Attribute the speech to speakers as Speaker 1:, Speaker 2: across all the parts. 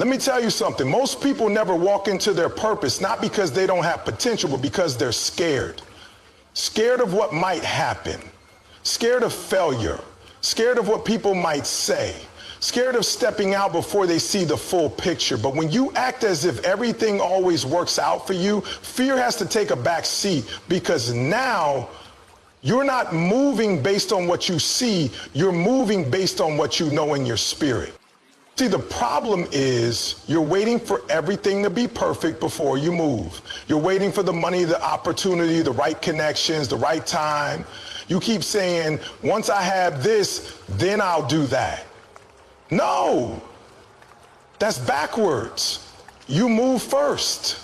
Speaker 1: Let me tell you something. Most people never walk into their purpose, not because they don't have potential, but because they're scared. Scared of what might happen. Scared of failure. Scared of what people might say. Scared of stepping out before they see the full picture. But when you act as if everything always works out for you, fear has to take a back seat, because now you're not moving based on what you see, you're moving based on what you know in your spirit. See, the problem is you're waiting for everything to be perfect before you move. You're waiting for the money, the opportunity, the right connections, the right time. You keep saying, once I have this, then I'll do that. No, that's backwards. You move first.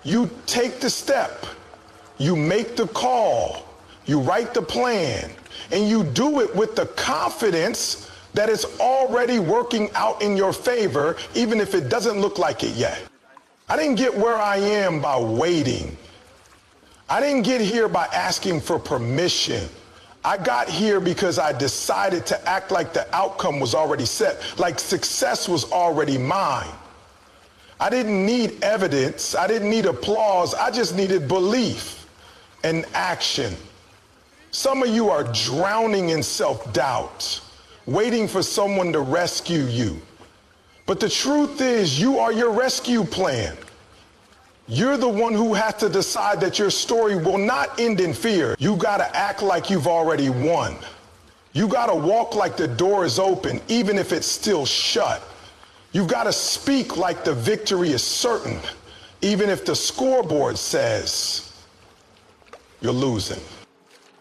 Speaker 1: You take the step. You make the call. You write the plan. And you do it with the confidence that it's already working out in your favor, even if it doesn't look like it yet. I didn't get where I am by waiting. I didn't get here by asking for permission. I got here because I decided to act like the outcome was already set, like success was already mine. I didn't need evidence. I didn't need applause. I just needed belief and action. Some of you are drowning in self-doubt, waiting for someone to rescue you. But the truth is, you are your rescue plan. You're the one who has to decide that your story will not end in fear. You gotta act like you've already won. You gotta walk like the door is open, even if it's still shut. You've gotta speak like the victory is certain, even if the scoreboard says you're losing.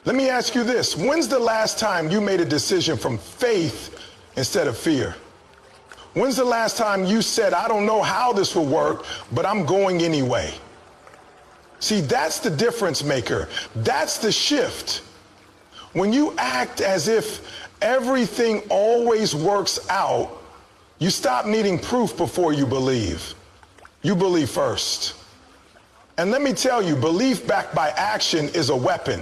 Speaker 1: Let me ask you this. When's the last time you made a decision from faith instead of fear? When's the last time you said, I don't know how this will work, but I'm going anyway? See, that's the difference maker. That's the shift. When you act as if everything always works out, you stop needing proof before you believe. You believe first. And let me tell you, belief backed by action is a weapon.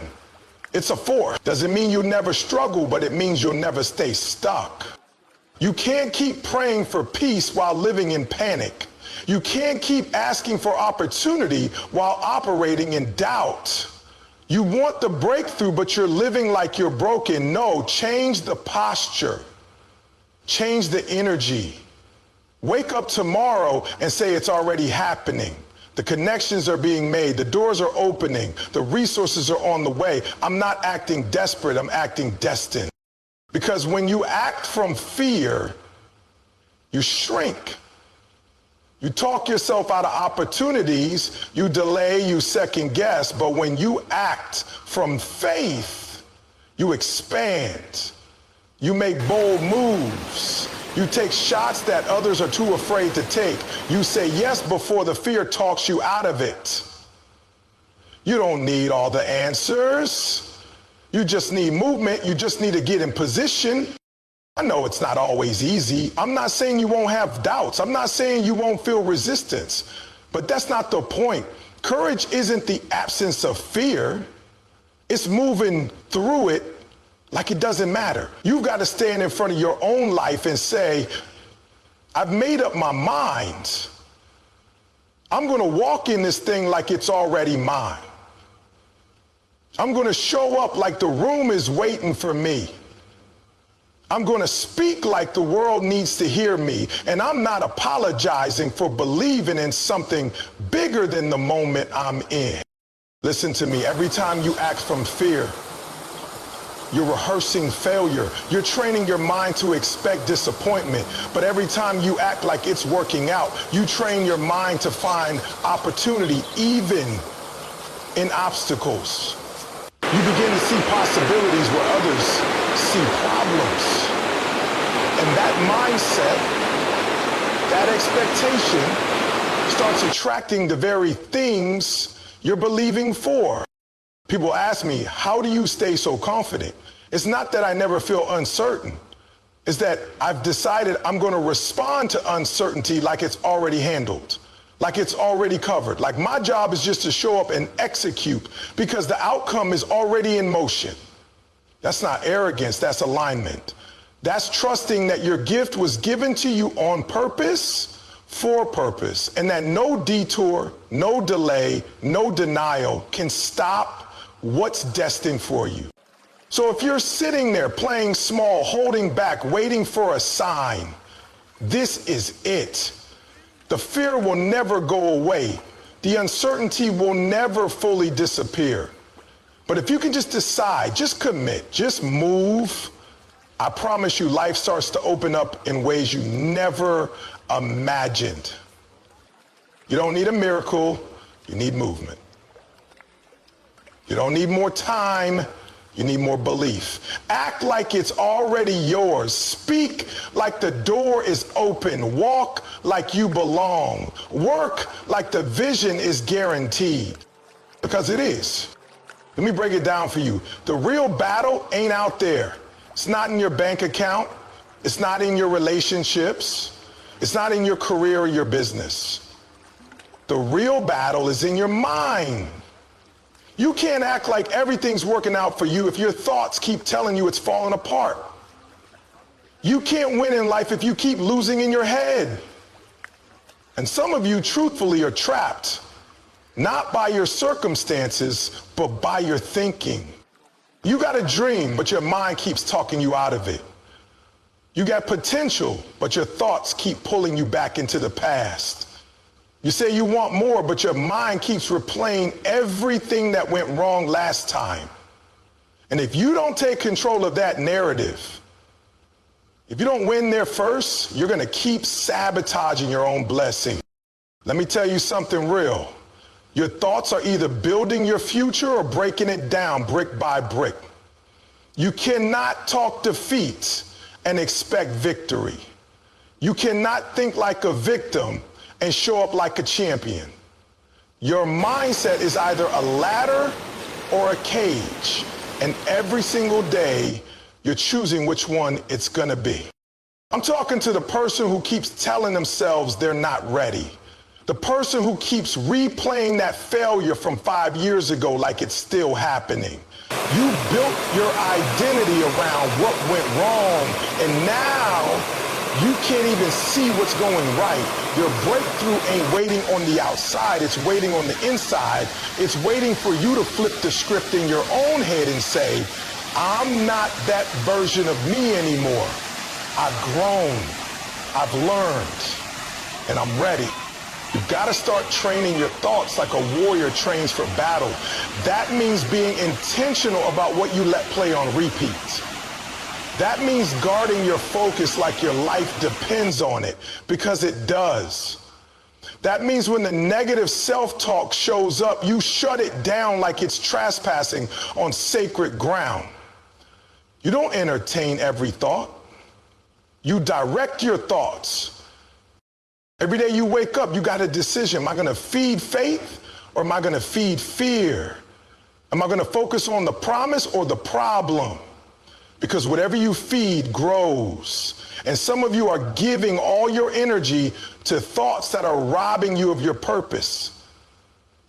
Speaker 1: It's a force. Doesn't mean you'll never struggle, but it means you'll never stay stuck. You can't keep praying for peace while living in panic. You can't keep asking for opportunity while operating in doubt. You want the breakthrough, but you're living like you're broken. No, change the posture. Change the energy. Wake up tomorrow and say it's already happening. The connections are being made. The doors are opening. The resources are on the way. I'm not acting desperate. I'm acting destined. Because when you act from fear, you shrink. You talk yourself out of opportunities. You delay, you second guess. But when you act from faith, you expand. You make bold moves. You take shots that others are too afraid to take. You say yes before the fear talks you out of it. You don't need all the answers. You just need movement. You just need to get in position. I know it's not always easy. I'm not saying you won't have doubts. I'm not saying you won't feel resistance. But that's not the point. Courage isn't the absence of fear. It's moving through it like it doesn't matter. You've got to stand in front of your own life and say, I've made up my mind. I'm going to walk in this thing like it's already mine. I'm going to show up like the room is waiting for me. I'm going to speak like the world needs to hear me. And I'm not apologizing for believing in something bigger than the moment I'm in. Listen to me. Every time you act from fear, you're rehearsing failure. You're training your mind to expect disappointment. But every time you act like it's working out, you train your mind to find opportunity, even in obstacles. You begin to see possibilities where others see problems. And that mindset, that expectation, starts attracting the very things you're believing for. People ask me, how do you stay so confident? It's not that I never feel uncertain. It's that I've decided I'm going to respond to uncertainty like it's already handled, like it's already covered. Like my job is just to show up and execute because the outcome is already in motion. That's not arrogance, that's alignment. That's trusting that your gift was given to you on purpose for purpose, and that no detour, no delay, no denial can stop what's destined for you. So if you're sitting there playing small, holding back, waiting for a sign, this is it. The fear will never go away. The uncertainty will never fully disappear. But if you can just decide, just commit, just move, I promise you life starts to open up in ways you never imagined. You don't need a miracle, you need movement. You don't need more time, you need more belief. Act like it's already yours. Speak like the door is open. Walk like you belong. Work like the vision is guaranteed. Because it is. Let me break it down for you. The real battle ain't out there. It's not in your bank account. It's not in your relationships. It's not in your career or your business. The real battle is in your mind. You can't act like everything's working out for you if your thoughts keep telling you it's falling apart. You can't win in life if you keep losing in your head. And some of you, truthfully, are trapped, not by your circumstances, but by your thinking. You got a dream, but your mind keeps talking you out of it. You got potential, but your thoughts keep pulling you back into the past. You say you want more, but your mind keeps replaying everything that went wrong last time. And if you don't take control of that narrative, if you don't win there first, you're going to keep sabotaging your own blessing. Let me tell you something real. Your thoughts are either building your future or breaking it down brick by brick. You cannot talk defeat and expect victory. You cannot think like a victim and show up like a champion. Your mindset is either a ladder or a cage, and every single day you're choosing which one it's gonna be. I'm talking to the person who keeps telling themselves they're not ready. The person who keeps replaying that failure from 5 years ago like it's still happening. You built your identity around what went wrong, and now you can't even see what's going right. Your breakthrough ain't waiting on the outside, it's waiting on the inside. It's waiting for you to flip the script in your own head and say, I'm not that version of me anymore. I've grown, I've learned, and I'm ready. You've got to start training your thoughts like a warrior trains for battle. That means being intentional about what you let play on repeat. That means guarding your focus like your life depends on it, because it does. That means when the negative self-talk shows up, you shut it down like it's trespassing on sacred ground. You don't entertain every thought. You direct your thoughts. Every day you wake up, you got a decision. Am I going to feed faith or am I going to feed fear? Am I going to focus on the promise or the problem? Because whatever you feed grows. And some of you are giving all your energy to thoughts that are robbing you of your purpose.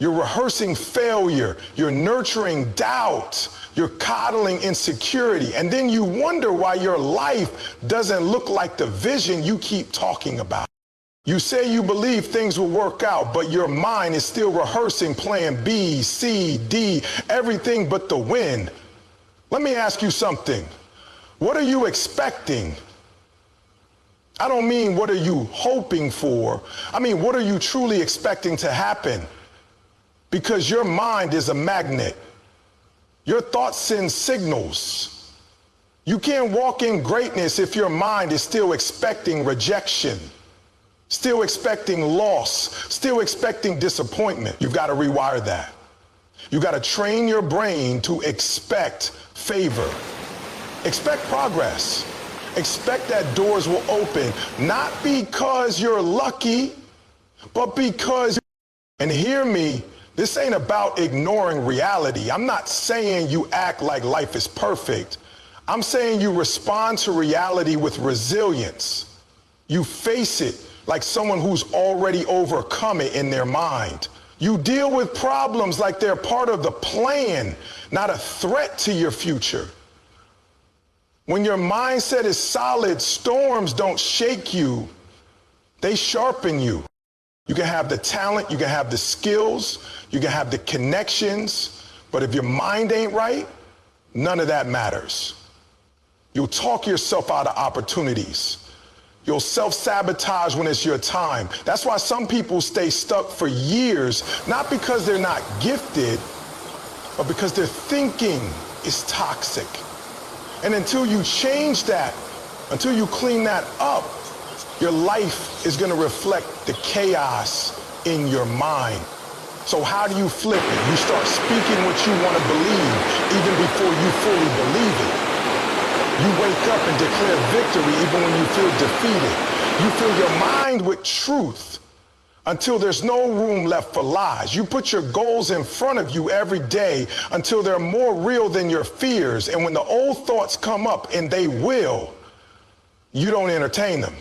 Speaker 1: You're rehearsing failure. You're nurturing doubt. You're coddling insecurity. And then you wonder why your life doesn't look like the vision you keep talking about. You say you believe things will work out, but your mind is still rehearsing plan B, C, D, everything but the win. Let me ask you something. What are you expecting? I don't mean what are you hoping for. I mean, what are you truly expecting to happen? Because your mind is a magnet. Your thoughts send signals. You can't walk in greatness if your mind is still expecting rejection, still expecting loss, still expecting disappointment. You've got to rewire that. You got to train your brain to expect favor. Expect progress. Expect that doors will open, not because you're lucky, but because, and hear me, this ain't about ignoring reality. I'm not saying you act like life is perfect. I'm saying you respond to reality with resilience. You face it like someone who's already overcome it in their mind. You deal with problems like they're part of the plan, not a threat to your future. When your mindset is solid, storms don't shake you. They sharpen you. You can have the talent, you can have the skills, you can have the connections, but if your mind ain't right, none of that matters. You'll talk yourself out of opportunities. You'll self-sabotage when it's your time. That's why some people stay stuck for years, not because they're not gifted, but because their thinking is toxic. And until you change that, until you clean that up, your life is going to reflect the chaos in your mind. So how do you flip it? You start speaking what you want to believe even before you fully believe it. You wake up and declare victory even when you feel defeated. You fill your mind with truth until there's no room left for lies. You put your goals in front of you every day until they're more real than your fears. And when the old thoughts come up, and they will, you don't entertain them.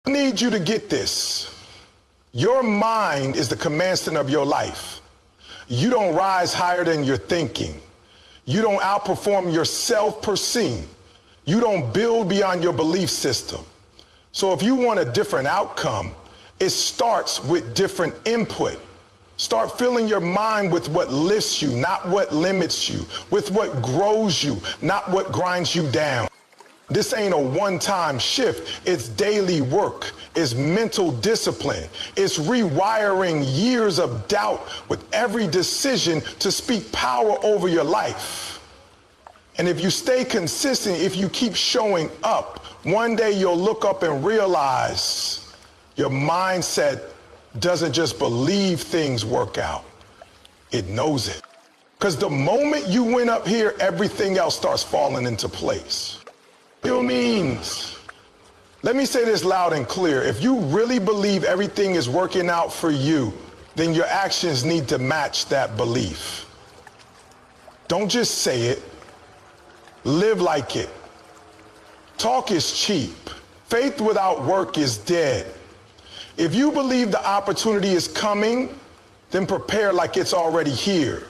Speaker 1: I need you to get this. Your mind is the command center of your life. You don't rise higher than your thinking. You don't outperform your self-perceived. You don't build beyond your belief system. So if you want a different outcome, it starts with different input. Start filling your mind with what lifts you, not what limits you, with what grows you, not what grinds you down. This ain't a one-time shift. It's daily work. It's mental discipline. It's rewiring years of doubt with every decision to speak power over your life. And if you stay consistent, if you keep showing up, one day you'll look up and realize your mindset doesn't just believe things work out. It knows it. Because the moment you went up here, everything else starts falling into place. It means, let me say this loud and clear. If you really believe everything is working out for you, then your actions need to match that belief. Don't just say it. Live like it. Talk is cheap. Faith without work is dead. If you believe the opportunity is coming, then prepare like it's already here.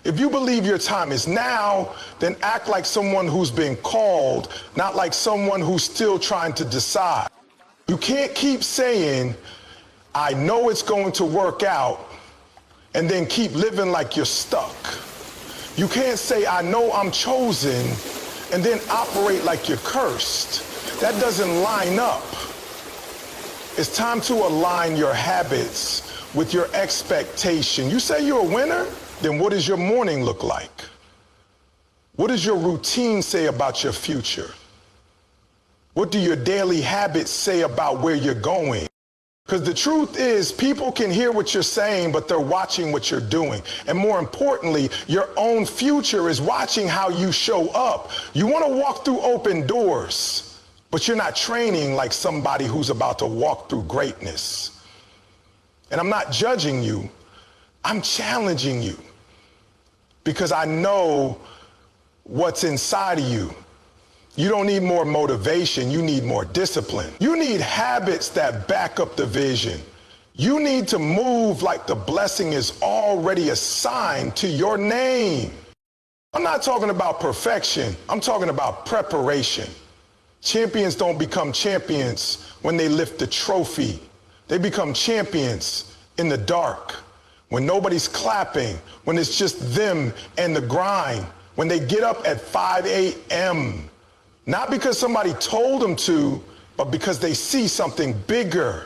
Speaker 1: If you believe your time is now, then act like someone who's been called, not like someone who's still trying to decide. You can't keep saying, I know it's going to work out, and then keep living like you're stuck. You can't say, I know I'm chosen, and then operate like you're cursed. That doesn't line up. It's time to align your habits with your expectation. You say you're a winner? Then what does your morning look like? What does your routine say about your future? What do your daily habits say about where you're going? Because the truth is, people can hear what you're saying, but they're watching what you're doing. And more importantly, your own future is watching how you show up. You want to walk through open doors, but you're not training like somebody who's about to walk through greatness. And I'm not judging you. I'm challenging you. Because I know what's inside of you. You don't need more motivation, you need more discipline. You need habits that back up the vision. You need to move like the blessing is already assigned to your name. I'm not talking about perfection, I'm talking about preparation. Champions don't become champions when they lift the trophy. They become champions in the dark, when nobody's clapping, when it's just them and the grind, when they get up at 5 a.m., not because somebody told them to, but because they see something bigger.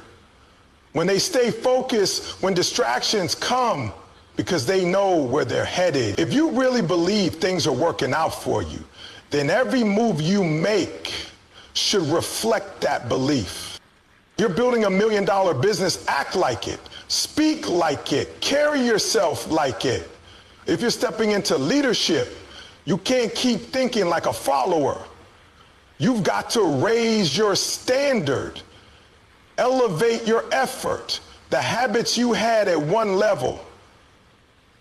Speaker 1: When they stay focused when distractions come, because they know where they're headed. If you really believe things are working out for you, then every move you make should reflect that belief. You're building $1 million business, act like it. Speak like it. Carry yourself like it. If you're stepping into leadership, you can't keep thinking like a follower. You've got to raise your standard, elevate your effort. The habits you had at one level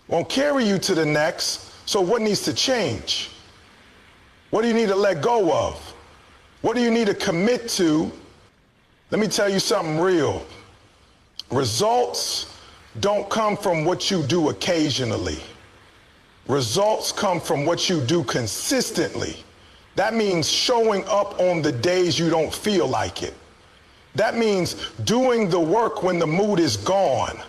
Speaker 1: won't carry you to the next, so what needs to change? What do you need to let go of? What do you need to commit to? Let me tell you something real. Results don't come from what you do occasionally. Results come from what you do consistently. That means showing up on the days you don't feel like it. That means doing the work when the mood is gone.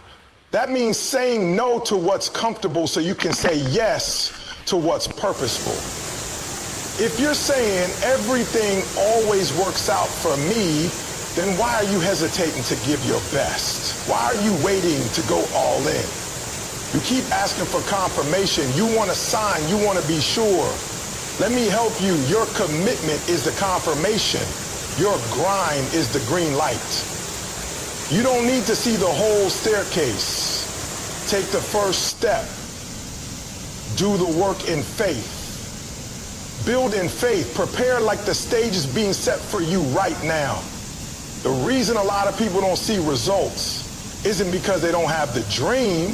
Speaker 1: That means saying no to what's comfortable so you can say yes to what's purposeful. If you're saying everything always works out for me, then why are you hesitating to give your best? Why are you waiting to go all in? You keep asking for confirmation. You want a sign. You want to be sure. Let me help you. Your commitment is the confirmation. Your grind is the green light. You don't need to see the whole staircase. Take the first step. Do the work in faith. Build in faith. Prepare like the stage is being set for you right now. The reason a lot of people don't see results isn't because they don't have the dream.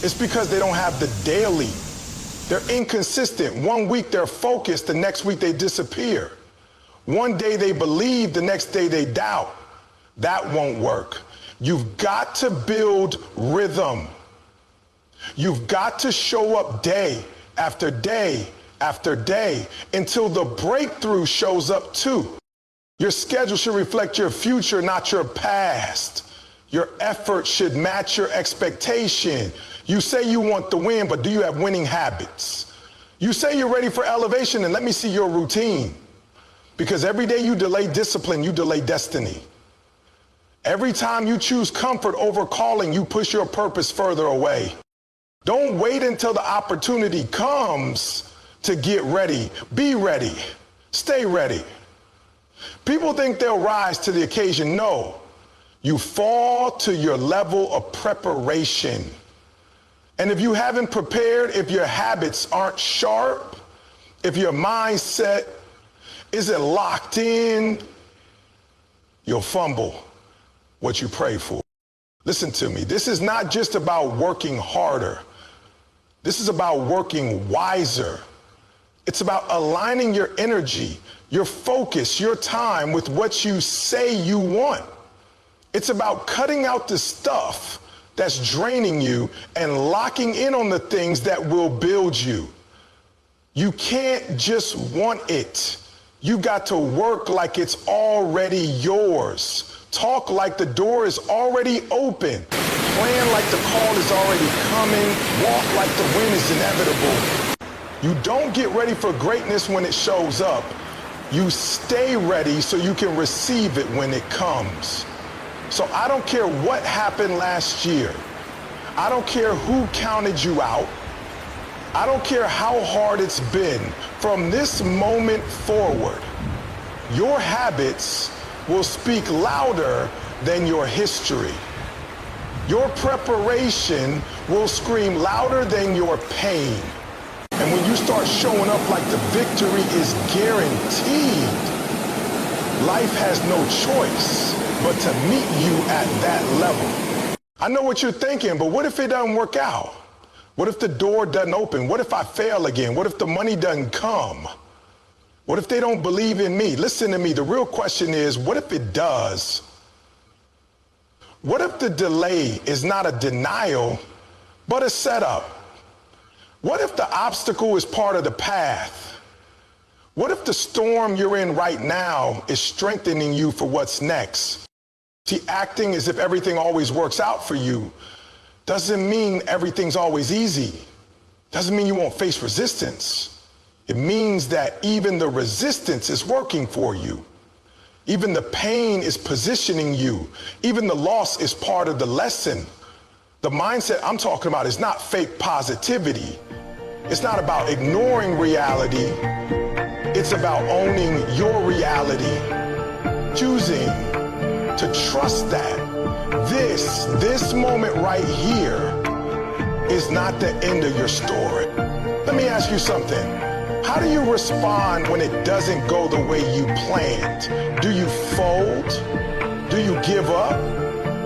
Speaker 1: It's because they don't have the daily. They're inconsistent. One week they're focused, the next week they disappear. One day they believe, the next day they doubt. That won't work. You've got to build rhythm. You've got to show up day after day after day until the breakthrough shows up too. Your schedule should reflect your future, not your past. Your effort should match your expectation. You say you want the win, but do you have winning habits? You say you're ready for elevation, and let me see your routine. Because every day you delay discipline, you delay destiny. Every time you choose comfort over calling, you push your purpose further away. Don't wait until the opportunity comes to get ready. Be ready. Stay ready. People think they'll rise to the occasion. No, you fall to your level of preparation. And if you haven't prepared, if your habits aren't sharp, if your mindset isn't locked in, you'll fumble what you pray for. Listen to me. This is not just about working harder. This is about working wiser. It's about aligning your energy, your focus, your time with what you say you want. It's about cutting out the stuff that's draining you and locking in on the things that will build you. You can't just want it. You got to work like it's already yours. Talk like the door is already open. Plan like the call is already coming. Walk like the win is inevitable. You don't get ready for greatness when it shows up. You stay ready so you can receive it when it comes. So I don't care what happened last year. I don't care who counted you out. I don't care how hard it's been. From this moment forward, your habits will speak louder than your history. Your preparation will scream louder than your pain. And when you start showing up like the victory is guaranteed, life has no choice but to meet you at that level. I know what you're thinking, but what if it doesn't work out? What if the door doesn't open? What if I fail again? What if the money doesn't come? What if they don't believe in me? Listen to me. The real question is, what if it does? What if the delay is not a denial, but a setup? What if the obstacle is part of the path? What if the storm you're in right now is strengthening you for what's next? See, acting as if everything always works out for you doesn't mean everything's always easy. Doesn't mean you won't face resistance. It means that even the resistance is working for you. Even the pain is positioning you. Even the loss is part of the lesson. The mindset I'm talking about is not fake positivity. It's not about ignoring reality. It's about owning your reality. Choosing to trust that this moment right here is not the end of your story. Let me ask you something. How do you respond when it doesn't go the way you planned? Do you fold? Do you give up?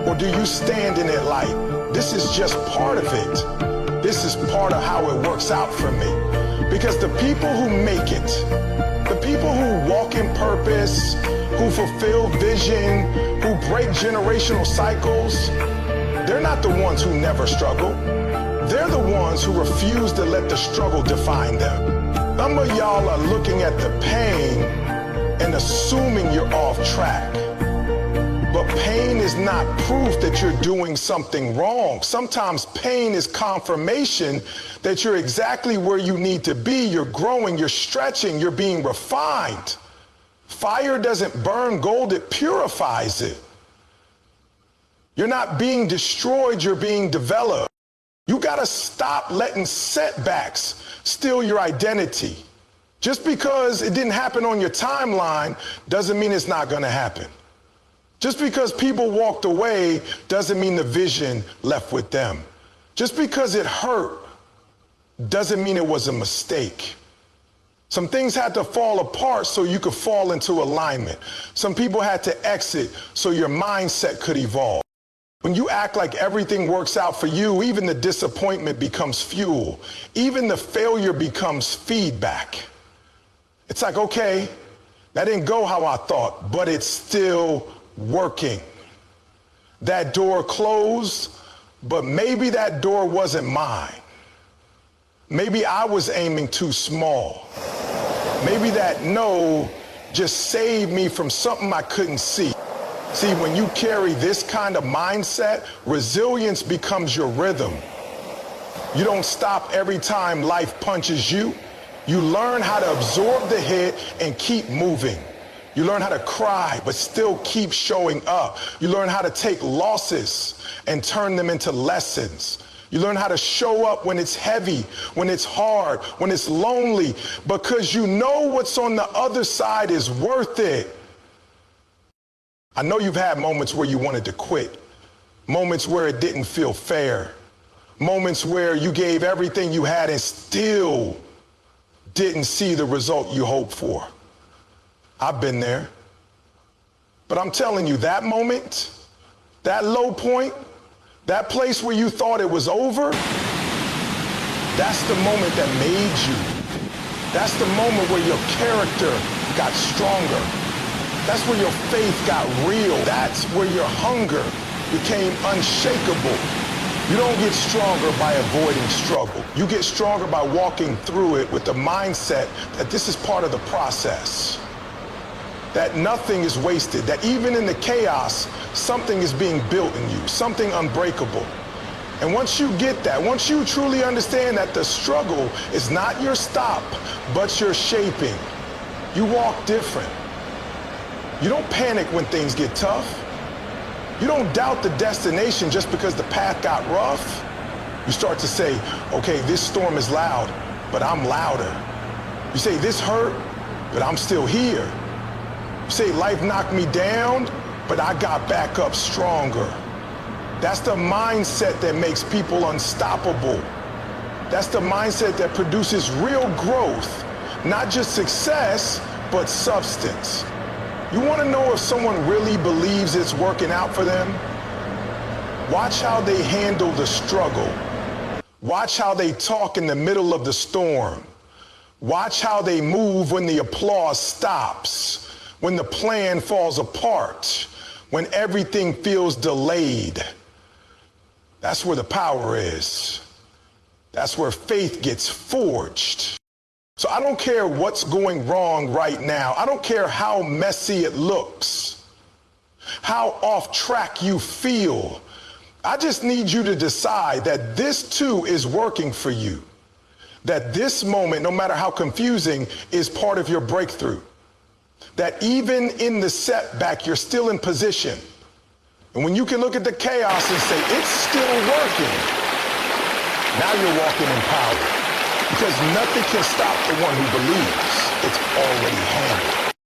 Speaker 1: Or do you stand in it like, this is just part of it? This is part of how it works out for me. Because the people who make it, the people who walk in purpose, who fulfill vision, who break generational cycles, they're not the ones who never struggle. They're the ones who refuse to let the struggle define them. Some of y'all are looking at the pain and assuming you're off track. pain is not proof that you're doing something wrong. Sometimes pain is confirmation that you're exactly where you need to be. You're growing, you're stretching, you're being refined. Fire doesn't burn gold, it purifies it. You're not being destroyed, you're being developed. You gotta stop letting setbacks steal your identity. Just because it didn't happen on your timeline doesn't mean it's not gonna happen. Just because people walked away doesn't mean the vision left with them. Just because it hurt doesn't mean it was a mistake. Some things had to fall apart so you could fall into alignment. Some people had to exit so your mindset could evolve. When you act like everything works out for you, even the disappointment becomes fuel. Even the failure becomes feedback. It's like, okay, that didn't go how I thought, but it's still working. That door closed, but maybe that door wasn't mine. Maybe I was aiming too small. Maybe that no just saved me from something I couldn't see. See, when you carry this kind of mindset, resilience becomes your rhythm. You don't stop every time life punches you. You learn how to absorb the hit and keep moving. You learn how to cry, but still keep showing up. You learn how to take losses and turn them into lessons. You learn how to show up when it's heavy, when it's hard, when it's lonely, because you know what's on the other side is worth it. I know you've had moments where you wanted to quit, moments where it didn't feel fair, moments where you gave everything you had and still didn't see the result you hoped for. I've been there. But I'm telling you, that moment, that low point, that place where you thought it was over, that's the moment that made you. That's the moment where your character got stronger. That's where your faith got real. That's where your hunger became unshakable. You don't get stronger by avoiding struggle. You get stronger by walking through it with the mindset that this is part of the process. That nothing is wasted, that even in the chaos, something is being built in you, something unbreakable. And once you get that, once you truly understand that the struggle is not your stop, but your shaping, you walk different. You don't panic when things get tough. You don't doubt the destination just because the path got rough. You start to say, okay, this storm is loud, but I'm louder. You say, this hurt, but I'm still here. You say, life knocked me down, but I got back up stronger. That's the mindset that makes people unstoppable. That's the mindset that produces real growth, not just success, but substance. You want to know if someone really believes it's working out for them? Watch how they handle the struggle. Watch how they talk in the middle of the storm. Watch how they move when the applause stops, when the plan falls apart, when everything feels delayed. That's where the power is. That's where faith gets forged. So I don't care what's going wrong right now. I don't care how messy it looks, how off track you feel. I just need you to decide that this too is working for you. That this moment, no matter how confusing, is part of your breakthrough. That even in the setback, you're still in position. And when you can look at the chaos and say, it's still working, now you're walking in power. Because nothing can stop the one who believes it's already handled.